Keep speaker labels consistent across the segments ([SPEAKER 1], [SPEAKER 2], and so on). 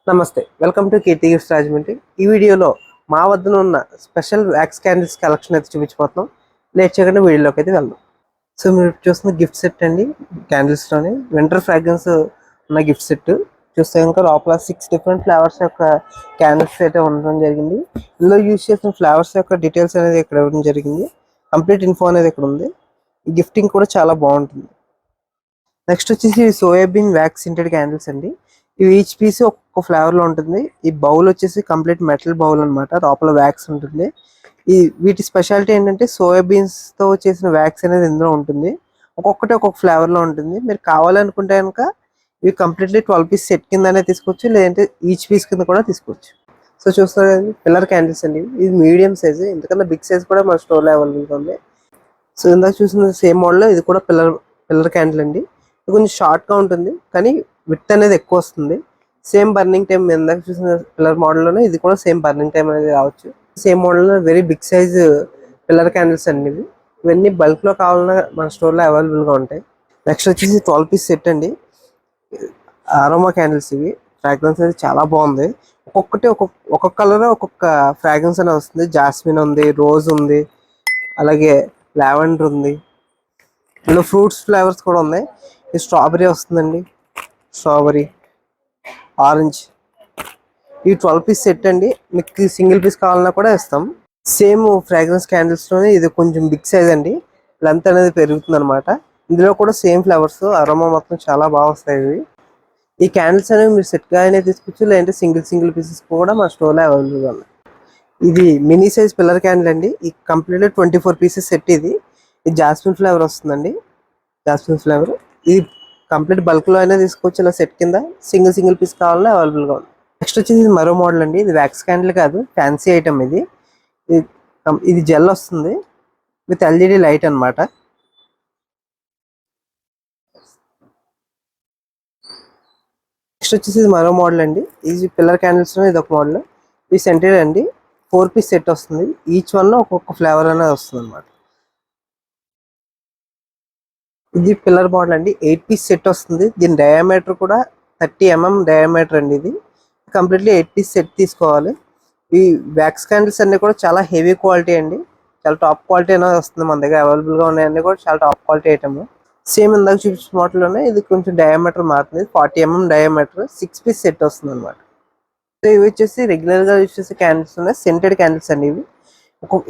[SPEAKER 1] నమస్తే, welcome to Keerthi gifts Rajahmundry. ఈ వీడియోలో మా వద్ద ఉన్న స్పెషల్ వ్యాక్స్ క్యాండిల్స్ కలెక్షన్ అయితే చూపించబోతున్నాం. లేట్ చేయకుండా వీడియోలోకి అయితే వెళ్దాం. సో మీరు చూస్తున్న గిఫ్ట్ సెట్ అండి, క్యాండిల్స్లోని వింటర్ ఫ్రాగ్రెన్స్ ఉన్న గిఫ్ట్ సెట్. చూస్తే కనుక లోపల 6 డిఫరెంట్ ఫ్లేవర్స్ యొక్క క్యాండిల్స్ అయితే ఉండడం జరిగింది. ఇందులో యూజ్ చేసిన ఫ్లేవర్స్ యొక్క డీటెయిల్స్ అనేది ఇక్కడ ఇవ్వడం జరిగింది. కంప్లీట్ ఇన్ఫో అనేది ఇక్కడ ఉంది. ఈ గిఫ్టింగ్ కూడా చాలా బాగుంటుంది. నెక్స్ట్ వచ్చేసి సోయాబీన్ వ్యాక్స్ సింటెడ్ క్యాండిల్స్ అండి. ఇవి ఈచ్ పీస్ ఒక్కొక్క ఫ్లేవర్ లో ఉంటుంది. ఈ బౌల్ వచ్చేసి కంప్లీట్ మెటల్ బౌల్ అనమాట, లోపల వ్యాక్స్ ఉంటుంది. వీటి స్పెషాలిటీ ఏంటంటే సోయాబీన్స్ తో చేసిన వ్యాక్స్ అనేది ఇందులో ఉంటుంది. ఒక్కొక్కటి ఒక్కొక్క ఫ్లేవర్ లో ఉంటుంది. మీరు కావాలనుకుంటే కనుక ఇవి కంప్లీట్లీ 12 పీస్ సెట్ కిందనే తీసుకోవచ్చు, లేదంటే ఈచ్ పీస్ కింద కూడా తీసుకోవచ్చు. సో చూస్తారు కదండి, పిల్లర్ క్యాండిల్స్ అండి. ఇది మీడియం సైజ్, ఎందుకంటే బిగ్ సైజ్ కూడా మన స్టోర్లో అవైలబుల్గా ఉంది. సో ఇందాక చూసిన సేమ్ మోడల్ ఇది కూడా పిల్లర్ పిల్లర్ క్యాండిల్ అండి. ఇది కొంచెం షార్ట్ గా ఉంటుంది, కానీ విత్ అనేది ఎక్కువ వస్తుంది. సేమ్ బర్నింగ్ టైం ఇందాక చూసిన పిల్లర్ మోడల్లోనే ఇది కూడా సేమ్ బర్నింగ్ టైం అనేది రావచ్చు. సేమ్ మోడల్లో very big size pillar candles అండి ఇవి. ఇవన్నీ బల్క్ లో కావాలన్నా మన స్టోర్లో అవైలబుల్ గా ఉంటాయి. నెక్స్ట్ వచ్చేసి 12 పీస్ సెట్ అండి. అరోమా క్యాండిల్స్ ఇవి. ఫ్రాగ్రెన్స్ అనేది చాలా బాగుంది. ఒక్కొక్కటి ఒక్కొక్క కలర్ ఒక్కొక్క ఫ్రాగ్రెన్స్ అనేది వస్తుంది. జాస్మిన్ ఉంది, రోజ్ ఉంది, అలాగే లావెండర్ ఉంది. ఇందులో ఫ్రూట్స్ ఫ్లేవర్స్ కూడా ఉన్నాయి. ఇది స్ట్రాబెరీ వస్తుందండి, స్ట్రాబెరీ, ఆరెంజ్. ఈ 12 పీస్ సెట్ అండి. మీకు సింగిల్ పీస్ కావాలన్నా కూడా ఇస్తాం. సేమ్ ఫ్రాగ్రెన్స్ క్యాండిల్స్ లోనే ఇది కొంచెం బిగ్ సైజ్ అండి. లెంత్ అనేది పెరుగుతుంది అనమాట. ఇందులో కూడా సేమ్ ఫ్లేవర్స్, అరోమా మొత్తం చాలా బాగా వస్తాయి ఇవి. ఈ క్యాండిల్స్ అనేవి మీరు సెట్ గా అయినా తీసుకోవచ్చు, లేదంటే సింగిల్ పీసెస్ కూడా మా స్టోర్లో అవైలబుల్గా ఉన్నాయి. ఇది మినీ సైజ్ పిల్లర్ క్యాండిల్ అండి. ఈ కంప్లీట్లీ 24 పీసెస్ సెట్ ఇది జాస్మిన్ ఫ్లేవర్ వస్తుందండి. జాస్మిన్ ఫ్లేవర్ ఇది కంప్లీట్ బల్క్ లో అయినా తీసుకోవచ్చు, ఇలా సెట్ కింద. సింగిల్ పీస్ కావాలన్నా అవైలబుల్ గా ఉంది. నెక్స్ట్ వచ్చేసి ఇది మరో మోడల్ అండి. ఇది వ్యాక్స్ క్యాండిల్ కాదు, ఫ్యాన్సీ ఐటమ్ ఇది. ఇది జెల్ వస్తుంది విత్ ఎల్ఈడి లైట్ అనమాట. నెక్స్ట్ వచ్చేసి ఇది మరో మోడల్ అండి. ఇది పిల్లర్ క్యాండిల్స్ లో ఇది ఒక మోడల్. ఇది సెంటెడ్ అండి. 4 పీస్ సెట్ వస్తుంది. ఈచ్ వన్ లో ఒక్కొక్క ఫ్లేవర్ అనేది వస్తుంది అనమాట. ఇది పిల్లర్ మోడల్ అండి. 8 పీస్ సెట్ వస్తుంది. దీని డయామీటర్ కూడా 30 mm డయామీటర్ అండి. ఇది కంప్లీట్లీ 8 పీస్ సెట్ తీసుకోవాలి. ఈ వ్యాక్స్ క్యాండిల్స్ అన్ని కూడా చాలా హెవీ క్వాలిటీ అండి. చాలా టాప్ క్వాలిటీ అనేది వస్తుంది మన దగ్గర. అవైలబుల్ గా ఉన్నాయన్నీ కూడా చాలా టాప్ క్వాలిటీ ఐటమ్. సేమ్ ఇందాక చూపించిన మోడల్ లోనే ఇది కొంచెం డయామీటర్ మారుతుంది. 40 mm డయామీటర్ 6 పీస్ సెట్ వస్తుంది అనమాట. సో ఇవి వచ్చేసి రెగ్యులర్ గా యూజ్ చేసే క్యాండిల్స్ ఉన్నాయి, సెంటెడ్ క్యాండిల్స్ అండి ఇవి.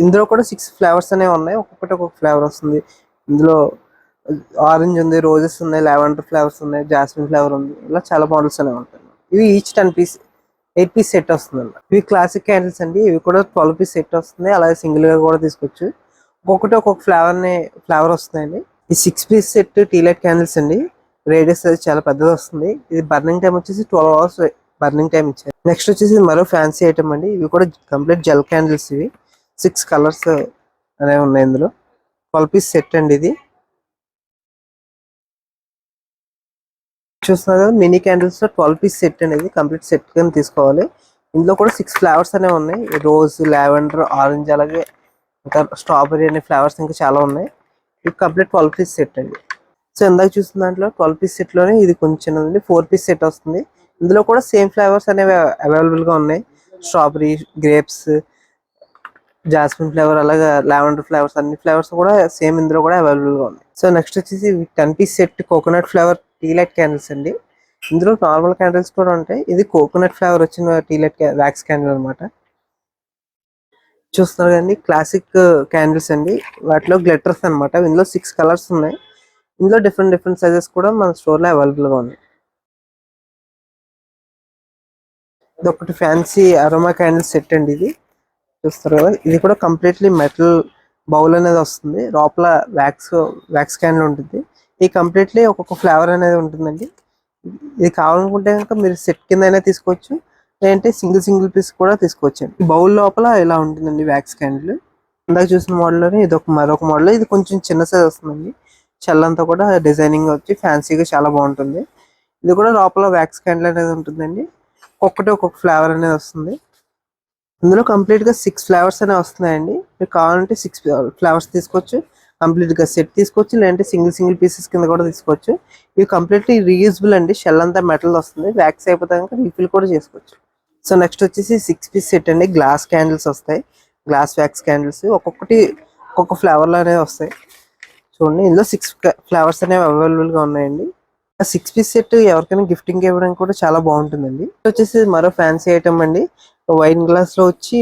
[SPEAKER 1] ఇందులో కూడా 6 ఫ్లేవర్స్ అనేవి ఉన్నాయి. ఒక్కొక్కటి ఒక్కొక్క ఫ్లేవర్ వస్తుంది. ఇందులో ఆరెంజ్ ఉంది, రోజెస్ ఉన్నాయి, లావెండర్ ఫ్లేవర్స్ ఉన్నాయి, జాస్మిన్ ఫ్లేవర్ ఉంది. ఇలా చాలా మోడల్స్ అనేవి ఉంటాయి. ఇవి ఈచ్ 10 పీస్ 8 పీస్ సెట్ వస్తుంది అన్నమాట. ఇవి క్లాసిక్ క్యాండిల్స్ అండి. ఇవి కూడా 12 పీస్ సెట్ వస్తుంది. అలాగే సింగిల్ గా కూడా తీసుకోవచ్చు. ఒక్కొక్కటి ఒక్కొక్క ఫ్లేవర్ వస్తుందండి. ఈ 6 piece set tea light candles అండి. రేడియస్ అది చాలా పెద్దది వస్తుంది. ఇది బర్నింగ్ టైం వచ్చేసి 12 అవర్స్ బర్నింగ్ టైం ఇచ్చారు. నెక్స్ట్ వచ్చేసి మరో ఫ్యాన్సీ ఐటమ్ అండి. ఇవి కూడా కంప్లీట్ జెల్ క్యాండిల్స్. ఇవి 6 కలర్స్ అనేవి ఉన్నాయి ఇందులో. 12 పీస్ సెట్ అండి ఇది. చూస్తున్నారు కదా, మినీ క్యాండిల్స్ లో 12 పీస్ సెట్ అనేది కంప్లీట్ సెట్ కింద తీసుకోవాలి. ఇందులో కూడా 6 ఫ్లేవర్స్ అనేవి ఉన్నాయి. రోజ్, లావెండర్, ఆరెంజ్, అలాగే ఇంకా స్ట్రాబెరీ అనే ఫ్లేవర్స్ ఇంకా చాలా ఉన్నాయి. ఇది కంప్లీట్ 12 పీస్ సెట్ అండి. సో ఇందాక చూసిన దాంట్లో 12 పీస్ సెట్ లోనే ఇది కొంచెం 4 పీస్ సెట్ వస్తుంది. ఇందులో కూడా సేమ్ ఫ్లేవర్స్ అనేవి అవైలబుల్ గా ఉన్నాయి. స్ట్రాబెరీ, గ్రేప్స్, జాస్మిన్ ఫ్లేవర్, అలాగే లావెండర్ ఫ్లేవర్స్, అన్ని ఫ్లేవర్స్ కూడా సేమ్ ఇందులో కూడా అవైలబుల్ గా ఉన్నాయి. సో నెక్స్ట్ వచ్చేసి 10 piece set coconut flavour tea light candles అండి. ఇందులో నార్మల్ క్యాండిల్స్ కూడా ఉంటాయి. ఇది కోకోనట్ ఫ్లేవర్ వచ్చిన టీ లైట్ వ్యాక్స్ క్యాండిల్ అనమాట. చూస్తున్నారు కదండి, క్లాసిక్ క్యాండిల్స్ అండి. వాటిలో గ్లిటర్స్ అనమాట. ఇందులో 6 కలర్స్ ఉన్నాయి. ఇందులో డిఫరెంట్ సైజెస్ కూడా మన స్టోర్ లో అవైలబుల్ గా ఉన్నాయి. ఇది ఒకటి ఫ్యాన్సీ అరోమా క్యాండిల్ సెట్ అండి. ఇది చూస్తారు కదా, ఇది కూడా కంప్లీట్లీ మెటల్ బౌల్ అనేది వస్తుంది. లోపల వ్యాక్స్ క్యాండిల్ ఉంటుంది. ఇది కంప్లీట్లీ ఒక్కొక్క ఫ్లేవర్ అనేది ఉంటుందండి. ఇది కావాలనుకుంటే కనుక మీరు సెట్ కింద అయినా తీసుకోవచ్చు, లేదంటే సింగిల్ పీస్ కూడా తీసుకోవచ్చు. ఈ బౌల్ లోపల ఇలా ఉంటుందండి వ్యాక్స్ క్యాండిల్. ఇందాక చూసిన మోడల్లోనే ఇది మరొక మోడల్. ఇది కొంచెం చిన్న సైజ్ వస్తుందండి. చెల్లంతా కూడా డిజైనింగ్ వచ్చి ఫ్యాన్సీగా చాలా బాగుంటుంది. ఇది కూడా లోపల వ్యాక్స్ క్యాండిల్ అనేది ఉంటుందండి. ఒక్కొక్క ఫ్లేవర్ అనేది వస్తుంది. ఇందులో కంప్లీట్ గా 6 ఫ్లేవర్స్ అనేవి వస్తున్నాయండి. మీరు కావాలంటే 6 ఫ్లేవర్స్ తీసుకోవచ్చు, కంప్లీట్ గా సెట్ తీసుకోవచ్చు, లేదంటే సింగిల్ సింగిల్ పీసెస్ కింద కూడా తీసుకోవచ్చు. ఇవి కంప్లీట్లీ రీయూజబుల్ అండి. షెల్ అంతా మెటల్ వస్తుంది, వ్యాక్స్ అయిపోతే కనుక రీఫిల్ కూడా చేసుకోవచ్చు. సో నెక్స్ట్ వచ్చేసి 6 పీస్ సెట్ అండి. గ్లాస్ క్యాండిల్స్ వస్తాయి, గ్లాస్ వ్యాక్స్ క్యాండిల్స్. ఒక్కొక్కటి ఒక్కొక్క ఫ్లేవర్ లోనే వస్తాయి. చూడండి, ఇందులో 6 ఫ్లేవర్స్ అనేవి అవైలబుల్ గా ఉన్నాయండి. 6 పీస్ సెట్ ఎవరికైనా గిఫ్టింగ్ ఇవ్వడానికి కూడా చాలా బాగుంటుందండి. వచ్చేసి మరో ఫ్యాన్సీ ఐటమ్ అండి. వైన్ గ్లాస్ లో వచ్చి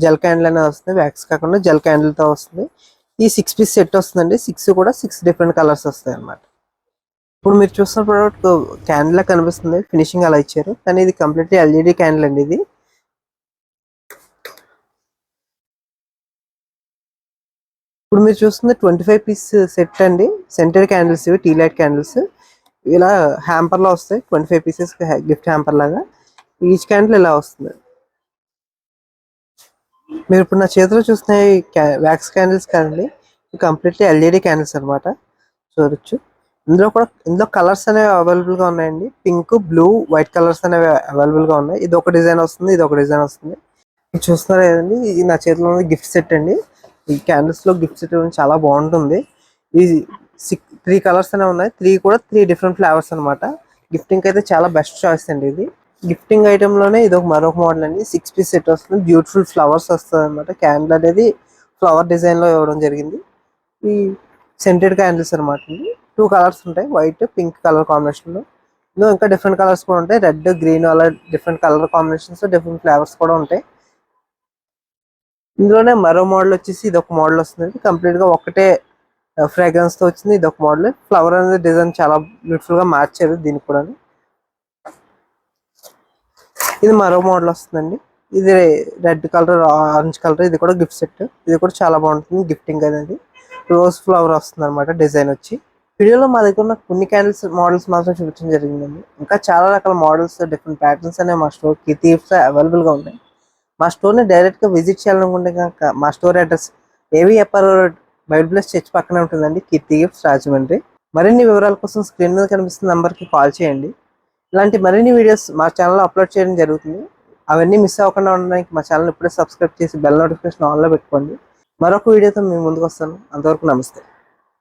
[SPEAKER 1] జెల్ క్యాండిల్ అనేది వస్తుంది, వ్యాక్స్ కాకుండా జెల్ క్యాండిల్ తో వస్తుంది. ఈ 6 పీస్ సెట్ వస్తుందండి. 6 కూడా 6 డిఫరెంట్ కలర్స్ వస్తాయి అన్నమాట. ఇప్పుడు మీరు చూస్తున్న ప్రోడక్ట్ క్యాండిల్ లా కనిపిస్తుంది, ఫినిషింగ్ అలా ఇచ్చారు, కానీ ఇది కంప్లీట్లీ ఎల్ఈడి క్యాండిల్ అండి. ఇది ఇప్పుడు మీరు చూస్తుంది 25 పీస్ సెట్ అండి. సెంటెడ్ క్యాండిల్స్, ఇవి టీ లైట్ క్యాండిల్స్. ఇలా హ్యాంపర్ లో వస్తాయి, 25 పీసెస్ గిఫ్ట్ హ్యాంపర్ లాగా. ఈచ్ క్యాండిల్ ఇలా వస్తుంది. మీరు ఇప్పుడు నా చేతిలో చూస్తున్న వ్యాక్స్ క్యాండిల్స్ కాదండి, కంప్లీట్లీ ఎల్ఈడి క్యాండిల్స్ అనమాట. చూడొచ్చు, ఇందులో కలర్స్ అనేవి అవైలబుల్ గా ఉన్నాయండి. పింక్, బ్లూ, వైట్ కలర్స్ అనేవి అవైలబుల్ గా ఉన్నాయి. ఇది ఒక డిజైన్ వస్తుంది, ఇది ఒక డిజైన్ వస్తుంది. ఇది చూస్తున్నారు కదండి, ఇది నా చేతిలో ఉంది గిఫ్ట్ సెట్ అండి. ఈ క్యాండిల్స్ లో గిఫ్ట్ సెట్ చాలా బాగుంటుంది. ఇది 3 కలర్స్ అనేవి ఉన్నాయి, 3 కూడా 3 డిఫరెంట్ ఫ్లేవర్స్ అనమాట. గిఫ్టింగ్ అయితే చాలా బెస్ట్ చాయిస్ అండి ఇది. గిఫ్టింగ్ ఐటమ్ లోనే ఇది మరొక మోడల్ అండి. 6 పీస్ సెట్ వస్తుంది, బ్యూటిఫుల్ ఫ్లవర్స్ వస్తుంది అనమాట. క్యాండిల్ అనేది ఫ్లవర్ డిజైన్ లో ఇవ్వడం జరిగింది. ఈ సెంటెడ్ క్యాండిల్స్ అనమాట. 2 కలర్స్ ఉంటాయి, వైట్, పింక్ కలర్ కాంబినేషన్ లో. ఇందులో ఇంకా డిఫరెంట్ కలర్స్ కూడా ఉంటాయి, రెడ్, గ్రీన్, అలా different colour combinations, different flavours కూడా ఉంటాయి. ఇందులోనే మరో మోడల్ వచ్చేసి ఇది ఒక మోడల్ వస్తుంది, కంప్లీట్ గా ఒకటే ఫ్రాగ్రెన్స్ తో వచ్చింది. ఇది ఒక మోడల్. ఫ్లవర్ అనేది డిజైన్ చాలా బ్యూటిఫుల్ గా మార్చారు దీనికి కూడా. ఇది మరో మోడల్ వస్తుందండి. ఇది రెడ్ కలర్, ఆరెంజ్ కలర్. ఇది కూడా గిఫ్ట్ సెట్. ఇది కూడా చాలా బాగుంటుంది గిఫ్టింగ్ అనేది. రోజ్ ఫ్లవర్ వస్తుంది అనమాట డిజైన్ వచ్చి. వీడియోలో మా దగ్గర ఉన్న కొన్ని క్యాండిల్స్ మోడల్స్ మాత్రం చూపించడం జరిగిందండి. ఇంకా చాలా రకాల మోడల్స్, డిఫరెంట్ ప్యాటర్న్స్ అనేవి మా స్టోర్ కితీఫ్స్ అవైలబుల్ గా ఉన్నాయి. మా స్టోర్ని డైరెక్ట్గా విజిట్ చేయాలనుకుంటే కనుక మా store address AVFR road, Bible plus church పక్కనే ఉంటుందండి, కీర్తి గిఫ్ట్స్, రాజమండ్రి. మరిన్ని వివరాల కోసం స్క్రీన్ మీద కనిపిస్తున్న నంబర్కి కాల్ చేయండి. ఇలాంటి మరిన్ని వీడియోస్ మా ఛానల్లో అప్లోడ్ చేయడం జరుగుతుంది. అవన్నీ మిస్ అవ్వకుండా ఉండడానికి మా ఛానల్ ఇప్పుడే సబ్స్క్రైబ్ చేసి బెల్ నోటిఫికేషన్ ఆన్లో పెట్టుకోండి. మరొక వీడియోతో మేము ముందుకు వస్తాను. అంతవరకు నమస్తే.